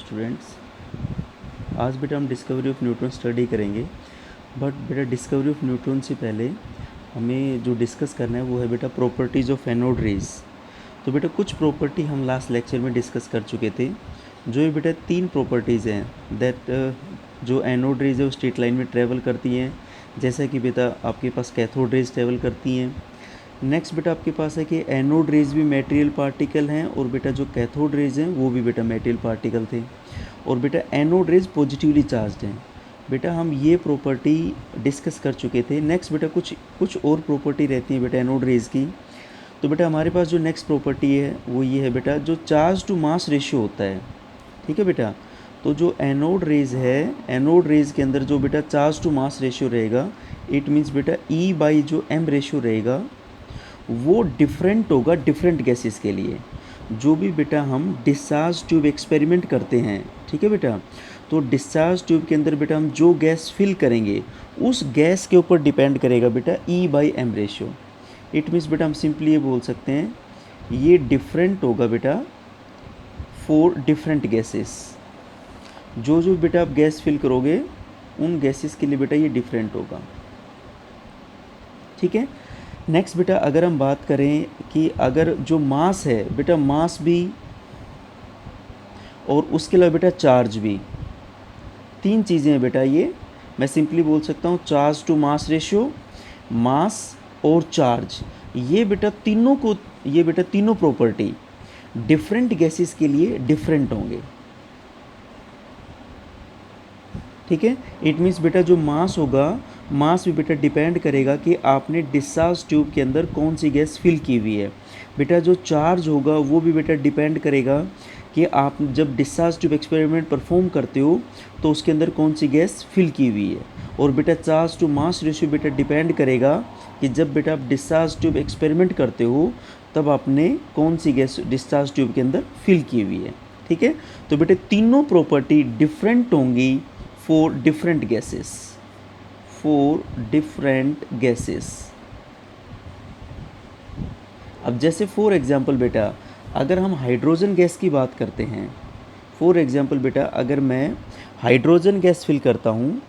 Students, आज बेटा हम डिस्कवरी ऑफ न्यूट्रॉन स्टडी करेंगे। बट बेटा डिस्कवरी ऑफ न्यूट्रॉन से पहले हमें जो डिस्कस करना है वो है बेटा प्रॉपर्टीज़ ऑफ एनोड रेज। तो बेटा कुछ प्रॉपर्टी हम लास्ट लेक्चर में डिस्कस कर चुके थे। जो ये बेटा 3 प्रॉपर्टीज़ हैं दैट जो एनोड रेज है वो स्ट्रेट लाइन में ट्रेवल करती हैं, जैसा कि बेटा आपके पास कैथोड रेज ट्रेवल करती हैं। नेक्स्ट बेटा आपके पास है कि एनोड रेज भी मटेरियल पार्टिकल हैं और बेटा जो कैथोड रेज हैं वो भी बेटा मटेरियल पार्टिकल थे, और बेटा एनोड रेज पॉजिटिवली चार्ज्ड हैं। बेटा हम ये प्रॉपर्टी डिस्कस कर चुके थे। नेक्स्ट बेटा कुछ और प्रॉपर्टी रहती है बेटा एनोड रेज की। तो बेटा हमारे पास जो नेक्स्ट प्रॉपर्टी है वो ये है बेटा, जो चार्ज टू मास रेशियो होता है। ठीक है बेटा, तो जो एनोड रेज है, एनोड रेज के अंदर जो बेटा चार्ज टू मास रेशियो रहेगा, इट मीन्स बेटा E बाई जो M रेशियो रहेगा वो डिफरेंट होगा डिफरेंट गैसेस के लिए। जो भी बेटा हम डिस्चार्ज ट्यूब एक्सपेरिमेंट करते हैं, ठीक है बेटा, तो डिस्चार्ज ट्यूब के अंदर बेटा हम जो गैस फिल करेंगे उस गैस के ऊपर डिपेंड करेगा बेटा E by M ratio. It means बेटा हम सिंपली ये बोल सकते हैं ये डिफरेंट होगा बेटा फॉर डिफरेंट गैसेस। जो बेटा आप गैस फिल करोगे उन गैसेस के लिए बेटा ये डिफरेंट होगा। ठीक है। नेक्स्ट बेटा अगर हम बात करें कि अगर जो मास है बेटा, मास भी और उसके अलावा बेटा चार्ज भी, 3 चीज़ें हैं बेटा। ये मैं सिंपली बोल सकता हूँ चार्ज टू मास रेशियो, मास और चार्ज, ये बेटा तीनों प्रॉपर्टी डिफरेंट गैसेस के लिए डिफरेंट होंगे। ठीक है। इट मीन्स बेटा जो मास होगा, मास भी बेटा डिपेंड करेगा कि आपने डिस्चार्ज ट्यूब के अंदर कौन सी गैस फिल की हुई है। बेटा जो चार्ज होगा वो भी बेटा डिपेंड करेगा कि आप जब डिस्चार्ज ट्यूब एक्सपेरिमेंट परफॉर्म करते हो तो उसके अंदर कौन सी गैस फिल की हुई है। और बेटा चार्ज टू मास रेशियो बेटा डिपेंड करेगा कि जब बेटा आप डिस्चार्ज ट्यूब एक्सपेरिमेंट करते हो तब आपने कौन सी गैस डिस्चार्ज ट्यूब के अंदर फिल की हुई है। ठीक है। तो बेटा तीनों प्रॉपर्टी डिफरेंट होंगी for different gases। अब जैसे फॉर एग्जांपल बेटा अगर हम हाइड्रोजन गैस की बात करते हैं, फॉर एग्जांपल बेटा अगर मैं हाइड्रोजन गैस फिल करता हूँ,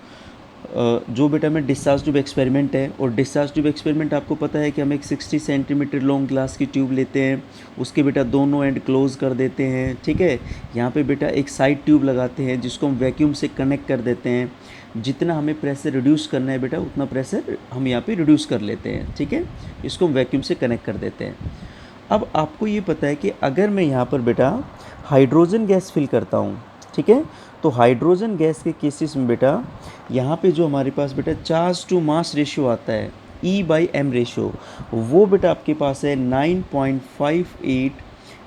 जो बेटा मैं डिस्चार्ज ट्यूब एक्सपेरिमेंट है, और डिस्चार्ज ट्यूब एक्सपेरिमेंट आपको पता है कि हम एक 60 सेंटीमीटर लॉन्ग ग्लास की ट्यूब लेते हैं, उसके बेटा दोनों एंड क्लोज कर देते हैं। ठीक है। यहाँ पे बेटा एक साइड ट्यूब लगाते हैं जिसको हम वैक्यूम से कनेक्ट कर देते हैं। जितना हमें प्रेशर रिड्यूस करना है बेटा उतना प्रेशर हम यहाँ पे रिड्यूस कर लेते हैं। ठीक है। इसको हम वैक्यूम से कनेक्ट कर देते हैं। अब आपको ये पता है कि अगर मैं यहाँ पर बेटा हाइड्रोजन गैस फिल करता हूँ, ठीक है, तो हाइड्रोजन गैस के केसेस में बेटा यहाँ पे जो हमारे पास बेटा चार्ज टू मास रेशियो आता है E बाई M रेशियो, वो बेटा आपके पास है 9.58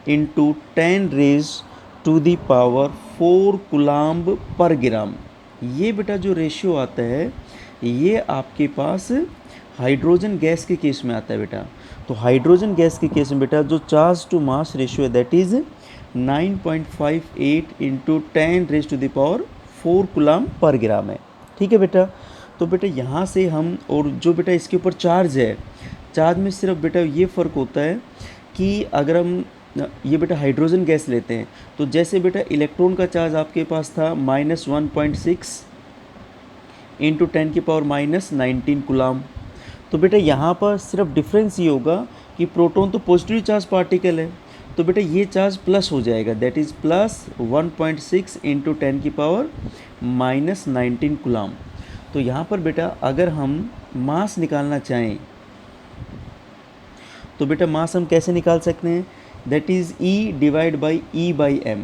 into 10 raise to the power 4 coulomb per gram. ये बेटा जो रेशियो आता है ये आपके पास हाइड्रोजन गैस के केस में आता है बेटा। तो हाइड्रोजन गैस के केस में बेटा जो चार्ज टू मास रेशियो है that is 9.58 into 10 raise to the power 4 coulomb per gram है। ठीक है बेटा। तो बेटा यहाँ से हम, और जो बेटा इसके ऊपर चार्ज है, चार्ज में सिर्फ बेटा ये फ़र्क होता है कि अगर हम ये बेटा हाइड्रोजन गैस लेते हैं तो जैसे बेटा इलेक्ट्रॉन का चार्ज आपके पास था -1.6 इंटू 10 की पावर -19 कूलम्ब। तो बेटा यहाँ पर सिर्फ डिफरेंस ये होगा कि प्रोटॉन तो पॉजिटिव चार्ज पार्टिकल है, तो बेटा ये चार्ज प्लस हो जाएगा, दैट इज़ प्लस 1.6 इंटू 10 की पावर -19 कूलम्ब। तो यहाँ पर बेटा अगर हम मास निकालना चाहें तो बेटा मास हम कैसे निकाल सकते हैं, that is E divide by E by M।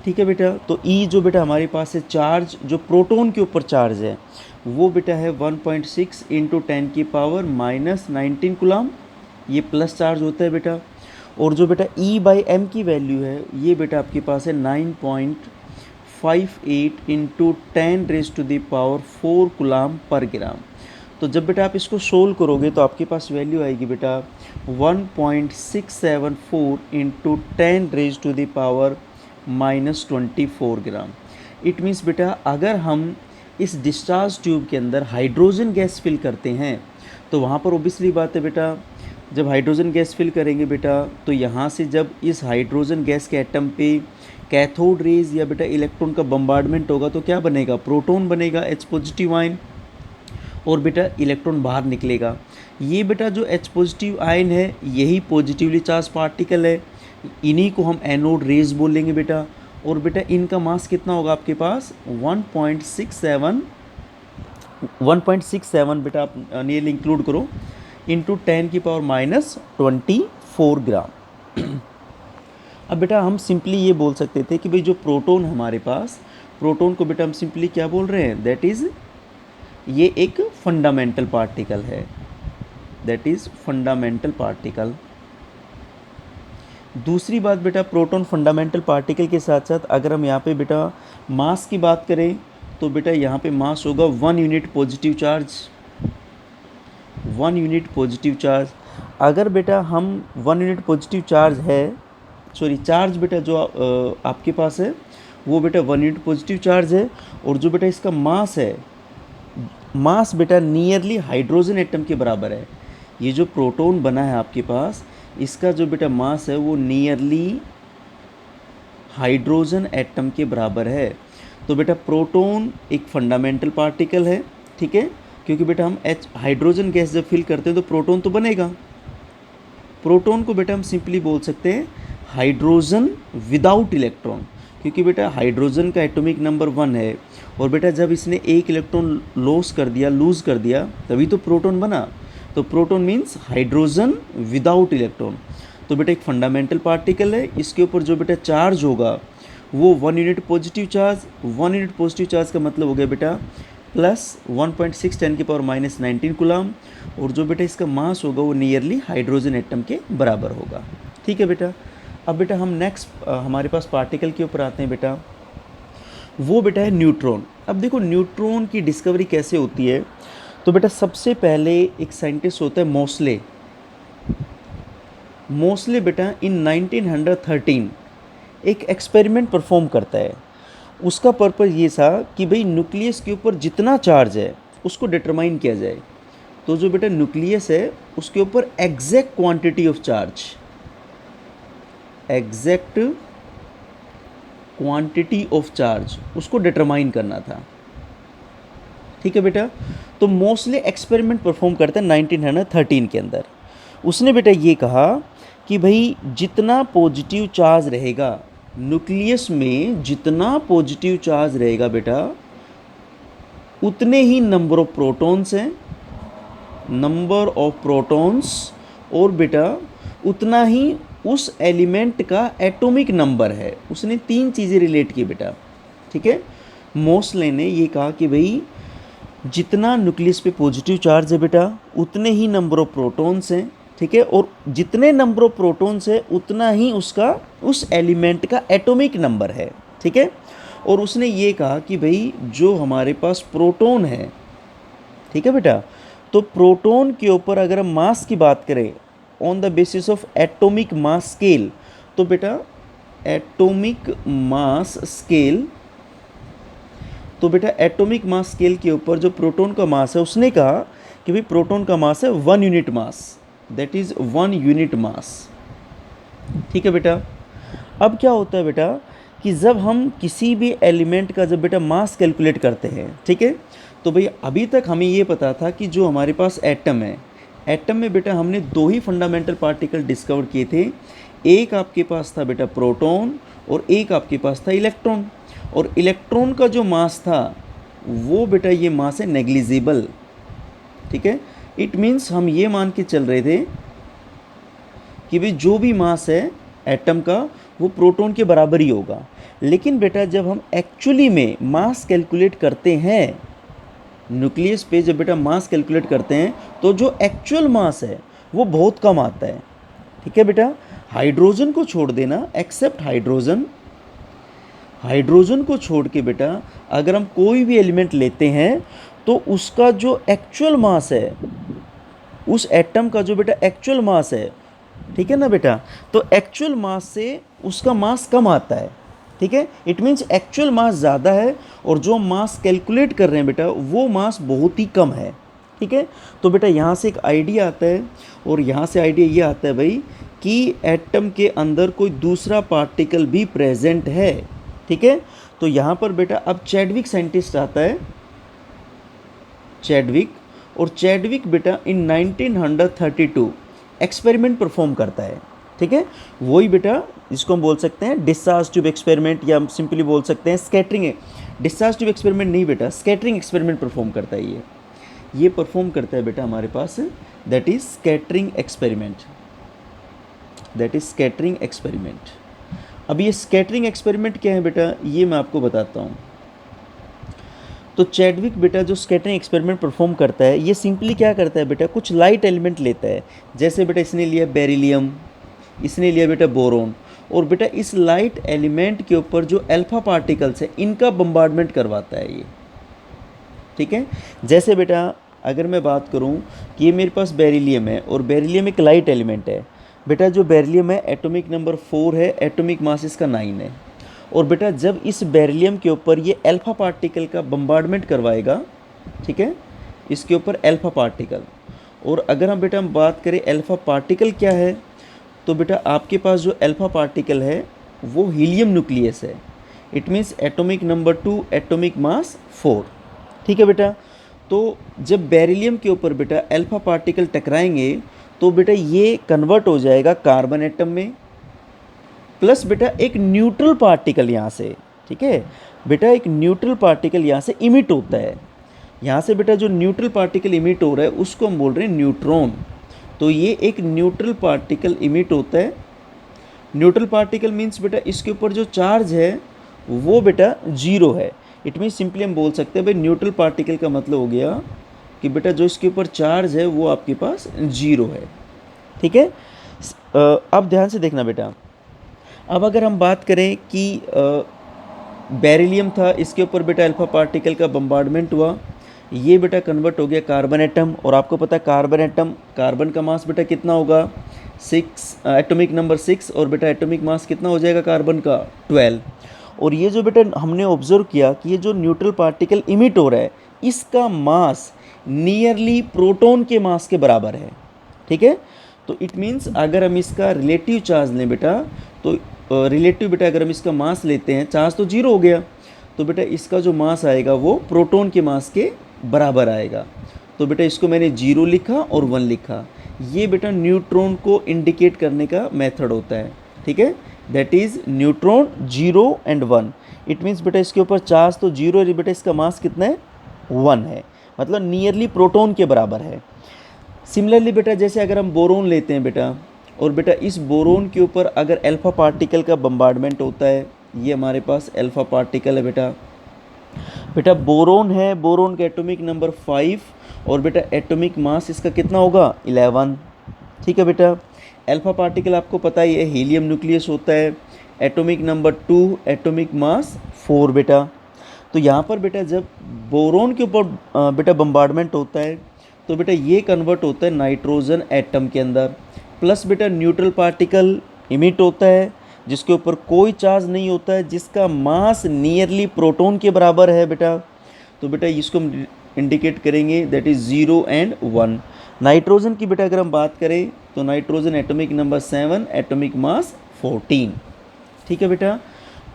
ठीक है बेटा। तो E जो बेटा हमारे पास है चार्ज, जो प्रोटॉन के ऊपर चार्ज है वो बेटा है 1.6 इंटू 10 की पावर -19 कूलम्ब, ये प्लस चार्ज होता है बेटा। और जो बेटा E बाई M की वैल्यू है ये बेटा आपके पास है 9.58 into 10 raise to the power 4 coulomb per gram. तो जब बेटा आप इसको सोल्व करोगे तो आपके पास वैल्यू आएगी बेटा 1.674 into 10 raise to the power -24 gram. It means बेटा अगर हम इस डिस्चार्ज ट्यूब के अंदर हाइड्रोजन गैस फिल करते हैं तो वहाँ पर ओबियसली बात है बेटा जब हाइड्रोजन गैस फिल करेंगे बेटा, तो यहाँ से जब इस हाइड्रोजन गैस के एटम पे कैथोड रेज या बेटा इलेक्ट्रॉन का बम्बार्डमेंट होगा तो क्या बनेगा, प्रोटॉन बनेगा H पॉजिटिव आयन, और बेटा इलेक्ट्रॉन बाहर निकलेगा। ये बेटा जो H पॉजिटिव आयन है यही पॉजिटिवली चार्ज पार्टिकल है, इन्हीं को हम एनोड रेज बोलेंगे बेटा। और बेटा इनका मास कितना होगा आपके पास, 1.67 बेटा, आप नियरली इंक्लूड करो, इंटू 10⁻⁻24 ग्राम। अब बेटा हम सिंपली ये बोल सकते थे कि भाई जो प्रोटॉन हमारे पास, प्रोटॉन को बेटा हम सिंपली क्या बोल रहे हैं, दैट इज़ ये एक फंडामेंटल पार्टिकल है, दैट इज़ फंडामेंटल पार्टिकल। दूसरी बात बेटा, प्रोटॉन फंडामेंटल पार्टिकल के साथ साथ अगर हम यहाँ पे बेटा मास की बात करें तो बेटा यहाँ पे मास होगा 1 unit positive charge, 1 unit positive charge. अगर बेटा हम 1 यूनिट पॉजिटिव चार्ज है, सॉरी चार्ज बेटा जो आपके पास है वो बेटा 1 यूनिट पॉजिटिव चार्ज है, और जो बेटा इसका मास है, मास बेटा नियरली हाइड्रोजन एटम के बराबर है। ये जो प्रोटॉन बना है आपके पास, इसका जो बेटा मास है वो नियरली हाइड्रोजन एटम के बराबर है। तो बेटा प्रोटॉन एक फंडामेंटल पार्टिकल है, ठीक है, क्योंकि बेटा हम हाइड्रोजन गैस जब फिल करते हैं तो प्रोटॉन तो बनेगा। प्रोटॉन को बेटा हम सिंपली बोल सकते हैं हाइड्रोजन विदाउट इलेक्ट्रॉन, क्योंकि बेटा हाइड्रोजन का एटॉमिक नंबर 1 है, और बेटा जब इसने एक इलेक्ट्रॉन लूज़ कर दिया तभी तो प्रोटॉन बना। तो proton means hydrogen without electron. तो बेटा एक फंडामेंटल पार्टिकल है, इसके ऊपर जो बेटा चार्ज होगा वो 1 unit positive charge, 1 unit positive charge का मतलब हो गया बेटा प्लस 1.6 10⁻⁻19 कूलम, और जो बेटा इसका मास होगा वो नियरली हाइड्रोजन एटम के बराबर होगा। ठीक है बेटा। अब बेटा हम नेक्स्ट हमारे पास पार्टिकल के ऊपर आते हैं बेटा, वो बेटा है न्यूट्रॉन। अब देखो न्यूट्रॉन की डिस्कवरी कैसे होती है, तो बेटा सबसे पहले एक साइंटिस्ट होता है मोस्ले। मोस्ले बेटा इन 1913 एक एक्सपेरिमेंट परफॉर्म करता है। उसका पर्पज़ ये था कि भाई न्यूक्लियस के ऊपर जितना चार्ज है उसको डिटरमाइन किया जाए। तो जो बेटा न्यूक्लियस है उसके ऊपर exact quantity of charge, exact quantity of charge उसको डिटरमाइन करना था। ठीक है बेटा। तो मोस्टली एक्सपेरिमेंट परफॉर्म करता है 1913 के अंदर। उसने बेटा ये कहा कि भाई जितना पॉजिटिव चार्ज रहेगा न्यूक्लियस में, जितना पॉजिटिव चार्ज रहेगा बेटा उतने ही नंबर ऑफ प्रोटॉन्स हैं, नंबर ऑफ प्रोटॉन्स, और बेटा उतना ही उस एलिमेंट का एटॉमिक नंबर है। उसने 3 चीज़ें रिलेट की बेटा। ठीक है। मोस्ले ने ये कहा कि भाई जितना न्यूक्लियस पे पॉजिटिव चार्ज है बेटा उतने ही नंबर ऑफ प्रोटॉन्स हैं, ठीक है, और जितने नंबर ऑफ प्रोटॉन्स है उतना ही उसका उस एलिमेंट का एटॉमिक नंबर है। ठीक है। और उसने ये कहा कि भाई जो हमारे पास प्रोटॉन है, ठीक है बेटा, तो प्रोटॉन के ऊपर अगर हम मास की बात करें on the basis of atomic mass scale, तो बेटा एटॉमिक मास स्केल, तो बेटा एटॉमिक मास स्केल के ऊपर जो प्रोटॉन का मास है उसने कहा कि भाई प्रोटॉन का मास है 1 unit mass, that is 1 unit mass. ठीक है बेटा। अब क्या होता है बेटा कि जब हम किसी भी एलिमेंट का जब बेटा मास कैलकुलेट करते हैं, ठीक है, तो भाई अभी तक हमें ये पता था कि जो हमारे पास एटम है, एटम में बेटा हमने 2 ही फंडामेंटल पार्टिकल डिस्कवर किए थे। एक आपके पास था बेटा प्रोटॉन और एक आपके पास था इलेक्ट्रॉन। और इलेक्ट्रॉन का जो मास था वो बेटा ये मास है नेग्लिजिबल। ठीक है। इट मीन्स हम ये मान के चल रहे थे कि भाई जो भी मास है एटम का वो प्रोटॉन के बराबर ही होगा। लेकिन बेटा जब हम एक्चुअली में मास कैलकुलेट करते हैं न्यूक्लियस पे, जब बेटा मास कैलकुलेट करते हैं तो जो एक्चुअल मास है वो बहुत कम आता है। ठीक है बेटा। हाइड्रोजन को छोड़ देना, एक्सेप्ट हाइड्रोजन, हाइड्रोजन को छोड़ के बेटा अगर हम कोई भी एलिमेंट लेते हैं तो उसका जो एक्चुअल मास है, उस एटम का जो बेटा एक्चुअल मास है, ठीक है ना बेटा, तो एक्चुअल मास से उसका मास कम आता है। ठीक है। इट मीन्स एक्चुअल मास ज़्यादा है और जो मास कैलकुलेट कर रहे हैं बेटा वो मास बहुत ही कम है। ठीक है। तो बेटा यहाँ से एक आइडिया आता है और यहाँ से आइडिया ये आता है भाई कि एटम के अंदर कोई दूसरा पार्टिकल भी प्रेजेंट है, ठीक है। तो यहाँ पर बेटा अब चैडविक साइंटिस्ट आता है, चैडविक, और चैडविक बेटा इन 1932 एक्सपेरिमेंट परफॉर्म करता है, ठीक है। वही बेटा जिसको हम बोल सकते हैं डिस्चार्ज ट्यूब एक्सपेरिमेंट, या हम सिंपली बोल सकते हैं स्कैटरिंग, डिस्चार्ज ट्यूब एक्सपेरिमेंट नहीं बेटा, स्कैटरिंग एक्सपेरिमेंट परफॉर्म करता है ये परफॉर्म करता है बेटा हमारे पास, that is scattering experiment, that is scattering experiment. अब ये स्कैटरिंग एक्सपेरिमेंट क्या है बेटा, ये मैं आपको बताता हूँ। तो चैडविक बेटा जो स्कैटरिंग एक्सपेरिमेंट परफॉर्म करता है, ये सिंपली क्या करता है बेटा, कुछ लाइट एलिमेंट लेता है, जैसे बेटा इसने लिया बेरिलियम, इसने लिया बेटा बोरोन, और बेटा इस लाइट एलिमेंट के ऊपर जो अल्फा पार्टिकल्स है इनका बम्बार्डमेंट करवाता है ये, ठीक है। जैसे बेटा अगर मैं बात करूं कि ये मेरे पास बेरिलियम है और बेरिलियम एक लाइट एलिमेंट है, बेटा जो बेरिलियम है एटॉमिक नंबर 4 है, एटॉमिक मास इसका 9 है, और बेटा जब इस बेरिलियम के ऊपर ये अल्फा पार्टिकल का बम्बार्डमेंट करवाएगा, ठीक है, इसके ऊपर अल्फा पार्टिकल, और अगर हम बेटा बात करें अल्फा पार्टिकल क्या है, तो बेटा आपके पास जो अल्फा पार्टिकल है वो हीलियम न्यूक्लियस है, it means atomic number 2, atomic mass 4, ठीक है बेटा। तो जब बेरिलियम के ऊपर बेटा अल्फा पार्टिकल टकराएंगे तो बेटा ये कन्वर्ट हो जाएगा कार्बन एटम में, प्लस बेटा एक न्यूट्रल पार्टिकल यहाँ से, ठीक है बेटा, एक न्यूट्रल पार्टिकल यहाँ से इमिट होता है, यहाँ से बेटा जो न्यूट्रल पार्टिकल इमिट हो रहा है उसको हम बोल रहे हैं न्यूट्रॉन। तो ये एक न्यूट्रल पार्टिकल इमिट होता है, न्यूट्रल पार्टिकल मीन्स बेटा इसके ऊपर जो चार्ज है वो बेटा जीरो है, इट मीन्स सिंपली हम बोल सकते हैं भाई न्यूट्रल पार्टिकल का मतलब हो गया कि बेटा जो इसके ऊपर चार्ज है वो आपके पास जीरो है, ठीक है। अब ध्यान से देखना बेटा, अब अगर हम बात करें कि बेरिलियम था, इसके ऊपर बेटा अल्फा पार्टिकल का बम्बार्डमेंट हुआ, ये बेटा कन्वर्ट हो गया कार्बन एटम, और आपको पता है कार्बन एटम, कार्बन का मास बेटा कितना होगा 6, एटॉमिक नंबर 6, और बेटा एटॉमिक मास कितना हो जाएगा कार्बन का 12। और ये जो बेटा हमने ऑब्जर्व किया कि ये जो न्यूट्रल पार्टिकल इमिट हो रहा है इसका मास नियरली प्रोटॉन के मास के बराबर है, ठीक है। तो इट मीन्स अगर हम इसका रिलेटिव चार्ज लें बेटा, तो रिलेटिव बेटा अगर हम इसका मास लेते हैं, चार्ज तो जीरो हो गया, तो बेटा इसका जो मास आएगा वो प्रोटॉन के मास के बराबर आएगा। तो बेटा इसको मैंने 0 लिखा और 1 लिखा, ये बेटा न्यूट्रॉन को इंडिकेट करने का मेथड होता है, ठीक है, that is neutron 0 and 1। It means बेटा इसके ऊपर चार्ज तो 0 है, बेटा इसका मास कितना है 1 है, मतलब नियरली प्रोटॉन के बराबर है। सिमिलरली बेटा जैसे अगर हम बोरोन लेते हैं बेटा, और बेटा इस बोरोन के ऊपर अगर अल्फा पार्टिकल का बम्बार्डमेंट होता है, ये हमारे पास अल्फा पार्टिकल है बेटा, बेटा बोरोन है, बोरोन का एटॉमिक नंबर 5, और बेटा एटॉमिक मास इसका कितना होगा 11, ठीक है बेटा। अल्फा पार्टिकल आपको पता ही है हीलियम न्यूक्लियस होता है, एटॉमिक नंबर 2, एटॉमिक मास 4 बेटा। तो यहाँ पर बेटा जब बोरोन के ऊपर बेटा बम्बार्डमेंट होता है तो बेटा ये कन्वर्ट होता है नाइट्रोजन एटम के अंदर, प्लस बेटा न्यूट्रल पार्टिकल इमिट होता है जिसके ऊपर कोई चार्ज नहीं होता है, जिसका मास नियरली प्रोटॉन के बराबर है बेटा। तो बेटा इसको हम इंडिकेट करेंगे दैट इज़ 0 and 1। नाइट्रोजन की बेटा अगर हम बात करें तो nitrogen atomic number 7, atomic mass 14, ठीक है बेटा।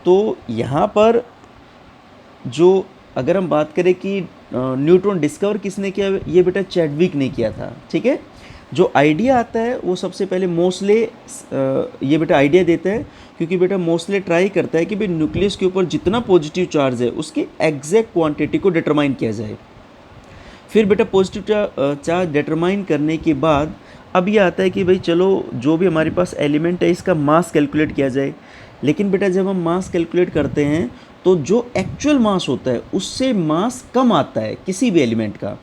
तो यहाँ पर जो अगर हम बात करें कि न्यूट्रॉन डिस्कवर किसने किया, ये बेटा चैडविक ने किया था, ठीक है। जो आइडिया आता है वो सबसे पहले मोस्ले ये बेटा आइडिया देता है, क्योंकि बेटा मोस्ले ट्राई करता है कि भाई न्यूक्लियस के ऊपर जितना पॉजिटिव चार्ज है उसकी एग्जैक्ट क्वांटिटी को डिटरमाइन किया जाए। फिर बेटा पॉजिटिव चार्ज डिटरमाइन करने के बाद अब ये आता है कि भाई चलो जो भी हमारे पास एलिमेंट है इसका मास कैलकुलेट किया जाए। लेकिन बेटा जब हम मास कैलकुलेट करते हैं तो जो एक्चुअल मास होता है उससे मास कम आता है किसी भी एलिमेंट का।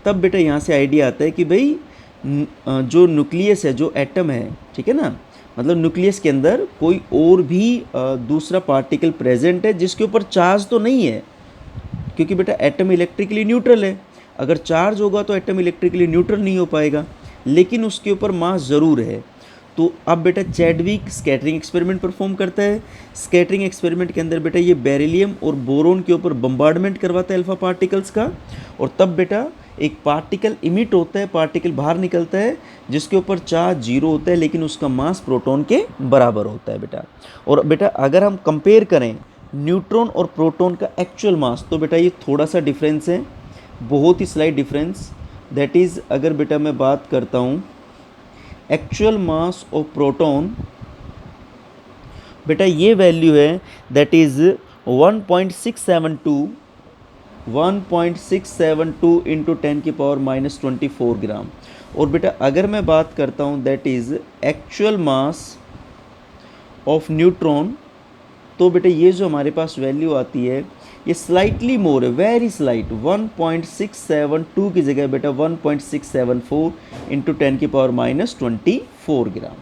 तब बेटा यहाँ से आइडिया आता है कि भाई जो न्यूक्लियस है, जो एटम है, ठीक है ना, मतलब न्यूक्लियस के अंदर कोई और भी दूसरा पार्टिकल प्रेजेंट है जिसके ऊपर चार्ज तो नहीं है, क्योंकि बेटा एटम इलेक्ट्रिकली न्यूट्रल है। अगर चार्ज होगा तो एटम इलेक्ट्रिकली न्यूट्रल नहीं हो पाएगा, लेकिन उसके ऊपर मास ज़रूर है। तो अब बेटा चैडविक स्कैटरिंग एक्सपेरिमेंट परफॉर्म करता है। स्कैटरिंग एक्सपेरिमेंट के अंदर बेटा ये बेरिलियम और बोरोन के ऊपर बम्बार्डमेंट करवाता है अल्फा पार्टिकल्स का, और तब बेटा एक पार्टिकल इमिट होता है, पार्टिकल बाहर निकलता है जिसके ऊपर चार्ज जीरो होता है लेकिन उसका मास प्रोटॉन के बराबर होता है बेटा। और बेटा अगर हम कंपेयर करें न्यूट्रॉन और प्रोटॉन का एक्चुअल मास, तो बेटा ये थोड़ा सा डिफरेंस है, बहुत ही स्लाइट डिफरेंस। दैट इज़ अगर बेटा मैं बात करता हूँ एक्चुअल मास ऑफ प्रोटॉन, बेटा ये वैल्यू है दैट इज़ 1.672 इंटू 10⁻⁻24 ग्राम। और बेटा अगर मैं बात करता हूँ that is actual mass of neutron, तो बेटा ये जो हमारे पास वैल्यू आती है ये स्लाइटली मोर है, वेरी स्लाइट, 1.672 की जगह बेटा 1.674 इंटू 10⁻⁻24 ग्राम।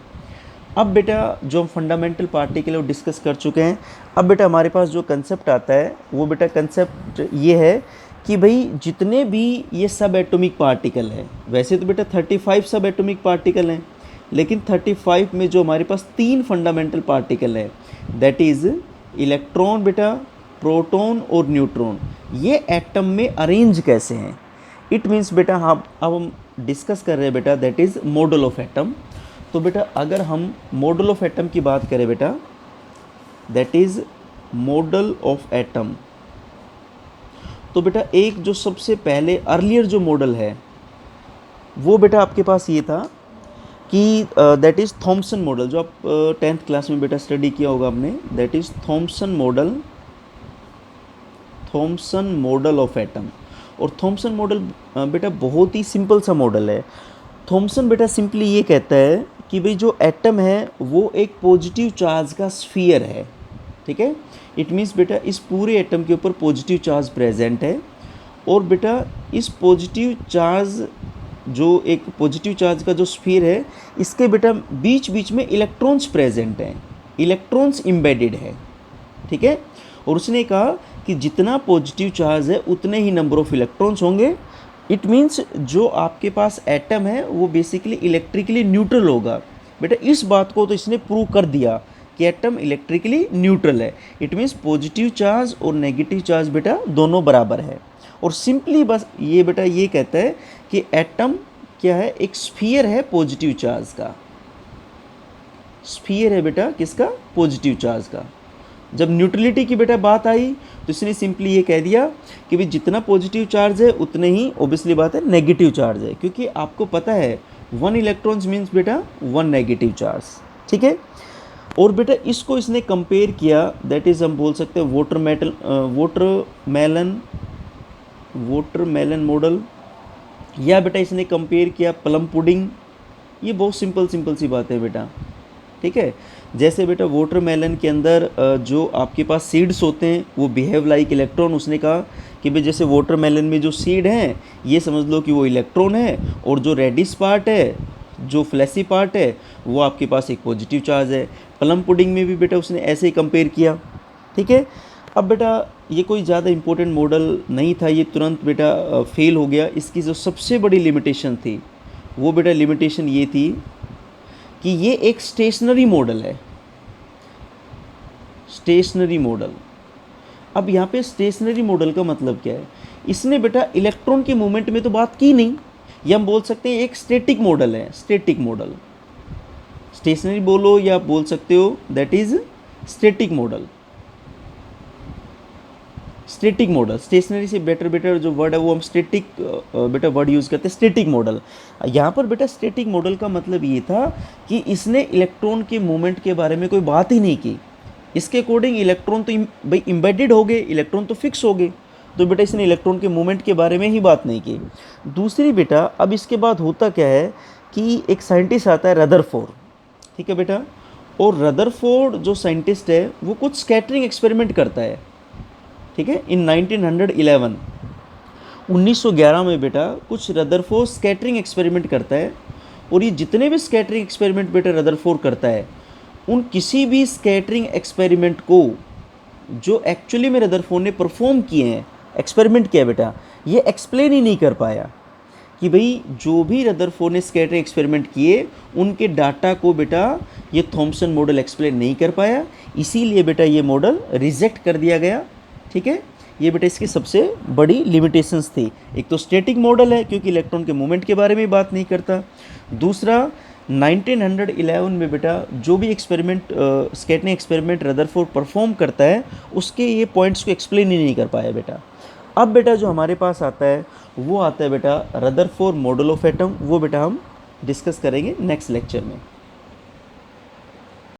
अब बेटा जो हम फंडामेंटल पार्टिकल वो डिस्कस कर चुके हैं, अब बेटा हमारे पास जो कंसेप्ट आता है वो बेटा कंसेप्ट ये है कि भाई जितने भी ये सब एटॉमिक पार्टिकल है, वैसे तो बेटा 35 सब एटॉमिक पार्टिकल हैं, लेकिन 35 में जो हमारे पास 3 फंडामेंटल पार्टिकल है दैट इज़ इलेक्ट्रॉन बेटा, प्रोटॉन और न्यूट्रॉन, ये एटम में अरेंज कैसे हैं। इट मीन्स बेटा हाँ अब हम डिस्कस कर रहे हैं बेटा that is model of atom. तो बेटा अगर हम मॉडल ऑफ एटम की बात करें बेटा that is model of atom, तो बेटा एक जो सबसे पहले अर्लियर जो मॉडल है वो बेटा आपके पास ये था कि दैट इज़ थॉमसन मॉडल, जो आप 10th क्लास में बेटा स्टडी किया होगा आपने, that is Thompson model of atom. और थॉमसन मॉडल बेटा बहुत ही सिंपल सा मॉडल है। थॉमसन बेटा सिंपली ये कहता है कि भाई जो एटम है वो एक पॉजिटिव चार्ज का स्फीयर है, ठीक है। इट मीन्स बेटा इस पूरे एटम के ऊपर पॉजिटिव चार्ज प्रेजेंट है, और बेटा इस पॉजिटिव चार्ज जो एक पॉजिटिव चार्ज का जो स्फीयर है इसके बेटा बीच बीच में इलेक्ट्रॉन्स प्रेजेंट हैं, इलेक्ट्रॉन्स एम्बेडेड है, ठीक है। और उसने कहा कि जितना पॉजिटिव चार्ज है उतने ही नंबर ऑफ इलेक्ट्रॉन्स होंगे। इट मीन्स जो आपके पास एटम है वो बेसिकली इलेक्ट्रिकली न्यूट्रल होगा। बेटा इस बात को तो इसने प्रूव कर दिया कि एटम इलेक्ट्रिकली न्यूट्रल है। इट मीन्स पॉजिटिव चार्ज और नेगेटिव चार्ज बेटा दोनों बराबर है। और सिंपली बस ये बेटा ये कहता है कि एटम क्या है, एक स्फीयर है पॉजिटिव चार्ज का, स्फीयर है बेटा किसका, पॉजिटिव चार्ज का। जब न्यूट्रलिटी की बेटा बात आई तो इसने सिंपली ये कह दिया कि भाई जितना पॉजिटिव चार्ज है उतने ही ऑब्वियसली बात है नेगेटिव चार्ज है, क्योंकि आपको पता है 1 इलेक्ट्रॉन्स मीन्स बेटा 1 नेगेटिव चार्ज, ठीक है। और बेटा इसको इसने कंपेयर किया, दैट इज़ हम बोल सकते हैं वाटरमेलन मॉडल, या बेटा इसने कंपेयर किया प्लम पुडिंग। ये बहुत सिंपल सी बात है बेटा, ठीक है। जैसे बेटा वाटरमेलन के अंदर जो आपके पास सीड्स होते हैं वो बिहेव लाइक इलेक्ट्रॉन। उसने कहा कि भाई जैसे वाटरमेलन में जो सीड हैं ये समझ लो कि वो इलेक्ट्रॉन है, और जो रेडिश पार्ट है, जो फ्लैसी पार्ट है, वो आपके पास एक पॉजिटिव चार्ज है। प्लम पुडिंग में भी बेटा उसने ऐसे ही कंपेयर किया, ठीक है। अब बेटा ये कोई ज़्यादा इम्पोर्टेंट मॉडल नहीं था, ये तुरंत बेटा फेल हो गया। इसकी जो सबसे बड़ी लिमिटेशन थी वो बेटा लिमिटेशन ये थी कि ये एक स्टेशनरी मॉडल है, स्टेशनरी मॉडल। अब यहाँ पे स्टेशनरी मॉडल का मतलब क्या है, इसने बेटा इलेक्ट्रॉन के मूवमेंट में तो बात की नहीं, या हम बोल सकते हैं एक स्टैटिक मॉडल है, स्टैटिक मॉडल। स्टेशनरी बोलो या आप बोल सकते हो that is static model. Static model, stationary से बेटर जो वर्ड है वो हम स्टैटिक बेटा वर्ड यूज़ करते हैं, स्टैटिक मॉडल। यहाँ पर बेटा स्टैटिक मॉडल का मतलब ये था कि इसने इलेक्ट्रॉन के मूवमेंट के बारे में कोई बात ही नहीं की। इसके अकॉर्डिंग इलेक्ट्रॉन तो भाई इम्बेडेड हो गए, इलेक्ट्रॉन तो फिक्स हो गए, तो बेटा इसने इलेक्ट्रॉन के मूवमेंट के बारे में ही बात नहीं की। दूसरी बेटा अब इसके बाद होता क्या है कि एक साइंटिस्ट आता है रदरफोर्ड, ठीक है बेटा, और रदरफोर्ड जो साइंटिस्ट है वो कुछ स्कैटरिंग एक्सपेरिमेंट करता है, ठीक है। इन 1911 में बेटा कुछ रदरफोर्ड स्कैटरिंग एक्सपेरिमेंट करता है, और ये जितने भी स्कैटरिंग एक्सपेरिमेंट बेटा रदरफोर्ड करता है उन किसी भी स्कैटरिंग एक्सपेरिमेंट को जो एक्चुअली में रदरफोर्ड ने परफॉर्म किए हैं, एक्सपेरिमेंट किया बेटा, ये एक्सप्लेन ही नहीं कर पाया कि भाई जो भी रदरफोर्ड ने स्कैटरिंग एक्सपेरिमेंट किए उनके डाटा को बेटा ये थॉमसन मॉडल एक्सप्लेन नहीं कर पाया, इसीलिए बेटा ये मॉडल रिजेक्ट कर दिया गया, ठीक है। ये बेटा इसकी सबसे बड़ी लिमिटेशंस थी। एक तो स्टैटिक मॉडल है क्योंकि इलेक्ट्रॉन के मूवमेंट के बारे में बात नहीं करता। दूसरा 1911 में बेटा जो भी experiment scattering experiment Rutherford perform करता है उसके ये पॉइंट्स को एक्सप्लेन ही नहीं कर पाया बेटा। अब बेटा जो हमारे पास आता है वो आता है बेटा रदरफोर्ड मॉडल ऑफ एटम, वो बेटा हम डिस्कस करेंगे नेक्स्ट लेक्चर में।